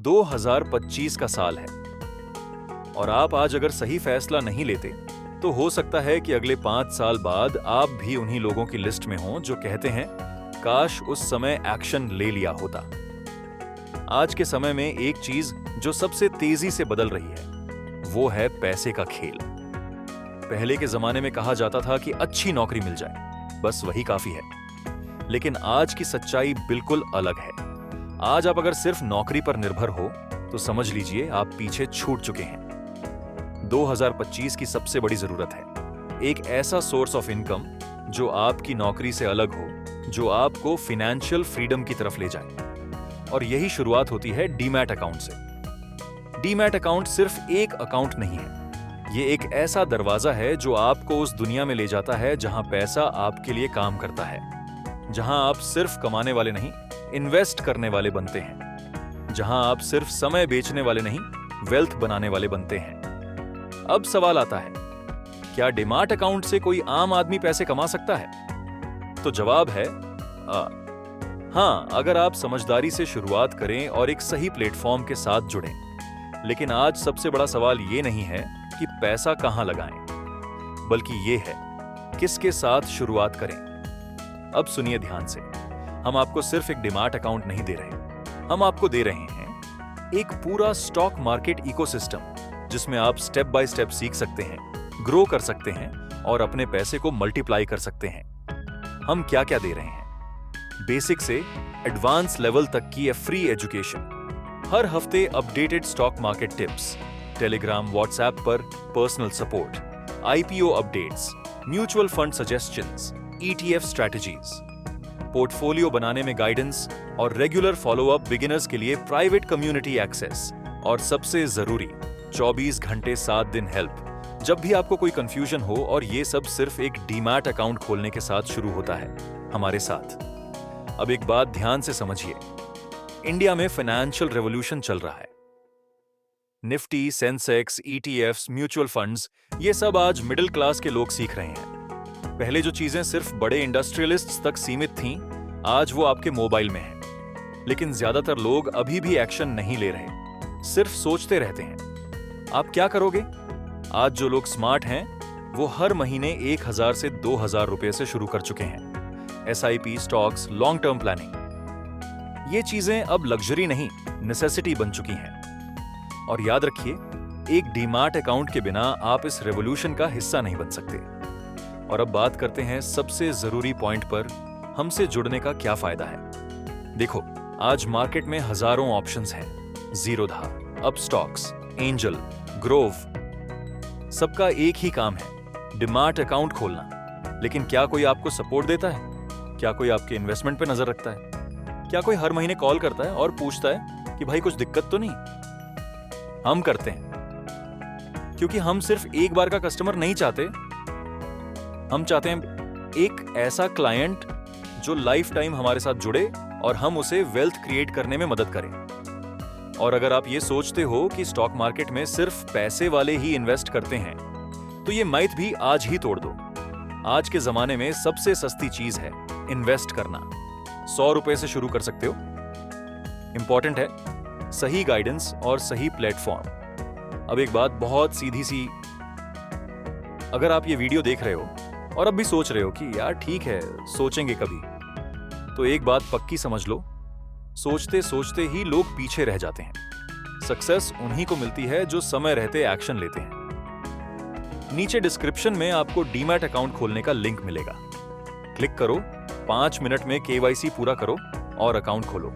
2025 का साल है और आप आज अगर सही फैसला नहीं लेते तो हो सकता है कि अगले 5 साल बाद आप भी उन्हीं लोगों की लिस्ट में हों जो कहते हैं काश उस समय एक्शन ले लिया होता। आज के समय में एक चीज जो सबसे तेजी से बदल रही है वो है पैसे का खेल। पहले के जमाने में कहा जाता था कि अच्छी नौकरी मिल जाए बस वही काफी है, लेकिन आज की सच्चाई बिल्कुल अलग है। आज आप अगर सिर्फ नौकरी पर निर्भर हो तो समझ लीजिए आप पीछे छूट चुके हैं। 2025 की सबसे बड़ी जरूरत है एक ऐसा सोर्स ऑफ इनकम जो आपकी नौकरी से अलग हो, जो आपको फाइनेंशियल फ्रीडम की तरफ ले जाए। और यही शुरुआत होती है डीमैट अकाउंट से। डीमैट अकाउंट सिर्फ एक अकाउंट नहीं है, ये एक ऐसा दरवाजा है जो आपको उस दुनिया में ले जाता है जहां पैसा आपके लिए काम करता है, जहां आप सिर्फ कमाने वाले नहीं इन्वेस्ट करने वाले बनते हैं, जहां आप सिर्फ समय बेचने वाले नहीं वेल्थ बनाने वाले बनते हैं। अब सवाल आता है, क्या डीमैट अकाउंट से कोई आम आदमी पैसे कमा सकता है? तो जवाब है हाँ, अगर आप समझदारी से शुरुआत करें और एक सही प्लेटफॉर्म के साथ जुड़ें। लेकिन आज सबसे बड़ा सवाल ये नहीं है कि पैसा कहां लगाएं, बल्कि ये है किसके साथ शुरुआत करें। अब सुनिए ध्यान से, हम आपको सिर्फ एक डीमैट अकाउंट नहीं दे रहे, हम आपको दे रहे हैं एक पूरा स्टॉक मार्केट इकोसिस्टम जिसमें आप स्टेप बाय स्टेप सीख सकते हैं, ग्रो कर सकते हैं और अपने पैसे को मल्टीप्लाई कर सकते हैं। हम क्या क्या दे रहे हैं? बेसिक से एडवांस लेवल तक की फ्री एजुकेशन, हर हफ्ते updated stock market tips, Telegram WhatsApp पर personal support, IPO updates, mutual fund suggestions, ETF strategies, portfolio बनाने में गाइडेंस और रेगुलर फॉलोअप बिगिनर्स के लिए प्राइवेट कम्युनिटी एक्सेस, और सबसे जरूरी 24 घंटे 7 दिन हेल्प जब भी आपको कोई कंफ्यूजन हो। और ये सब सिर्फ एक डीमैट अकाउंट खोलने के साथ शुरू होता है हमारे साथ। अब एक बात ध्यान से समझिए, इंडिया में फाइनेंशियल रेवोल्यूशन चल रहा है। Nifty, Sensex, ETFs, mutual funds, ये सब आज मिडिल क्लास के लोग सीख रहे हैं। पहले जो चीजें सिर्फ बड़े इंडस्ट्रियलिस्ट्स तक सीमित थीं, आज वो आपके मोबाइल में हैं। लेकिन ज्यादातर लोग अभी भी एक्शन नहीं ले रहे, सिर्फ सोचते रहते हैं। आप क्या करोगे? आज जो लोग स्मार्ट हैं वो हर महीने 1000 से 2000 रुपए से शुरू कर चुके हैं। SIP, stocks, long term planning, ये चीजें अब लग्जरी नहीं नेसेसिटी बन चुकी हैं। और याद रखिए, एक डीमैट अकाउंट के बिना आप इस रेवोल्यूशन का हिस्सा नहीं बन सकते। और अब बात करते हैं सबसे जरूरी पॉइंट पर, हमसे जुड़ने का क्या फायदा है। देखो, आज मार्केट में हजारों ऑप्शंस हैं, जीरोधा, अपस्टॉक्स, एंजल, ग्रोव, सबका एक ही काम है, डीमैट अकाउंट खोलना। लेकिन क्या कोई आपको सपोर्ट देता है? क्या कोई आपके इन्वेस्टमेंट पे नजर रखता है? क्या कोई हर महीने कॉल करता है और पूछता है कि भाई कुछ दिक्कत तो नहीं? हम करते हैं, क्योंकि हम सिर्फ एक बार का कस्टमर नहीं चाहते, हम चाहते हैं एक ऐसा क्लाइंट जो लाइफ टाइम हमारे साथ जुड़े और हम उसे वेल्थ क्रिएट करने में मदद करें। और अगर आप ये सोचते हो कि स्टॉक मार्केट में सिर्फ पैसे वाले ही इन्वेस्ट करते हैं, तो ये माइथ भी आज ही तोड़ दो। आज के जमाने में सबसे सस्ती चीज है इन्वेस्ट करना। 100 रुपए से शुरू कर सकते हो। इंपॉर्टेंट है सही गाइडेंस और सही प्लेटफॉर्म। अब एक बात बहुत सीधी सी, अगर आप ये वीडियो देख रहे हो और अब भी सोच रहे हो कि यार ठीक है, सोचेंगे कभी, तो एक बात पक्की समझ लो, सोचते सोचते ही लोग पीछे रह जाते हैं। सक्सेस उन्हीं को मिलती है जो समय रहते एक्शन लेते हैं। नीचे डिस्क्रिप्शन में आपको डीमैट अकाउंट खोलने का लिंक मिलेगा, क्लिक करो, 5 मिनट में केवाईसी पूरा करो और अकाउंट खोलो।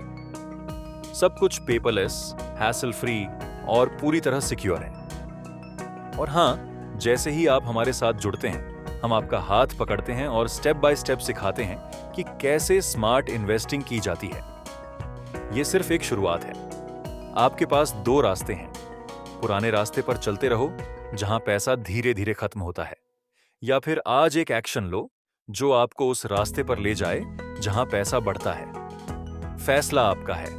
सब कुछ पेपरलेस, हैसल फ्री और पूरी तरह सिक्योर है। और हां, जैसे ही आप हमारे साथ जुड़ते हैं, हम आपका हाथ पकड़ते हैं और स्टेप बाय स्टेप सिखाते हैं कि कैसे स्मार्ट इन्वेस्टिंग की जाती है। ये सिर्फ एक शुरुआत है। आपके पास 2 रास्ते हैं। पुराने रास्ते पर चलते रहो जहां पैसा धीरे धीरे खत्म होता है, या फिर आज एक एक्शन लो जो आपको उस रास्ते पर ले जाए जहां पैसा बढ़ता है। फैसला आपका है।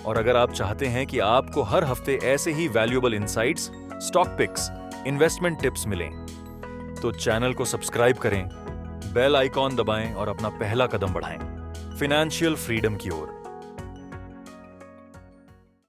और अगर आप चाहते हैं कि आपको हर हफ्ते ऐसे ही valuable insights, stock picks, investment tips मिलें, तो चैनल को सब्सक्राइब करें, बेल आइकॉन दबाएं और अपना पहला कदम बढ़ाएं फाइनेंशियल फ्रीडम की ओर।